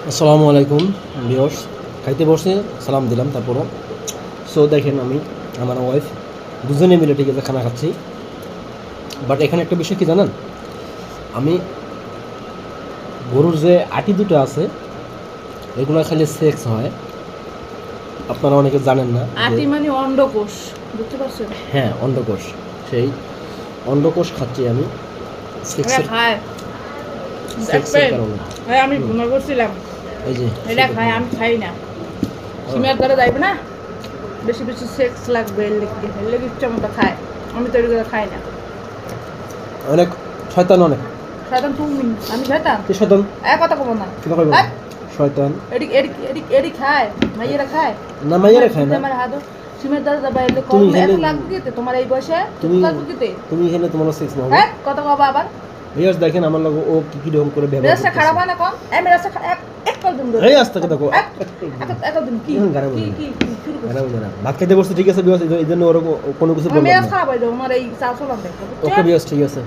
আসসালামু আলাইকুম ভিউয়ার্স। খাইতে বসে সালাম দিলাম তারপরও। সো দেখেন, আমি আমার ওয়াইফ দুজনে মিলে ঠিক আছে খানা খাচ্ছি। বাট এখানে একটা বিষয় কি জানেন, আমি গরুর যে আটি দুটো আছে এগুলো খালি সেক্স হয়, আপনারা অনেকে জানেন না আটি মানে অন্ডকোষ, বুঝতে পারছেন? হ্যাঁ, অন্ডকোষ। সেই অন্ডকোষ খাচ্ছি আমি সেক্সের খায় সেক্সের কারণে। হ্যাঁ, আমি ঘুমা করছিলাম। এই যে এটা খায়, আমি খাই না। সিমের দ্বারা যাইবে না, বেশি বেশি সেক্স লাগবে, এর লেগে ইচ্ছা মতো খায়। আমি তো এগুলো খাই না। অনেক শয়তান, অনেক শয়তান তুমি, আমি শয়তান? কি শয়তান? কথা কব না। কি কথা বলবো? শয়তান এদিক এদিক এদিক এদিক খায়, মাইয়েরা খায় না, মাইয়ারে খায় না। আমার হাত সিমের দ্বারা যাবে, এলে তুমি কম এত হেলে- লাগবে কিতে তোমার এই বয়সে? তুমি লাগবে কিতে? তুমি এখানে তোমার সেক্স না হবে। হ্যাঁ, কথা কব আবার। ভিউয়ার্স দেখেন আমার লগে ও কি কি রকম করে ব্যবহার মেজাজটা খারাপ করতেছে। হয় না কম? এই মেজাজটা এক কল দিন ধরে। এই আস্তে করে দেখো। এক দিন কি এখন গাড়ি বলবো। কি শুরু করছিস? গাড়ি বলবো না। ভাত খেতে বসছে ঠিক আছে ভিউয়ার্স, এই জন্য ওর কোনো কিছু আমার বললাম মেজাজ না। খারাপ হয়ে যাবে, আমার এই চাল চলান দেখো। ওকে ভিউয়ার্স, ঠিক আছে।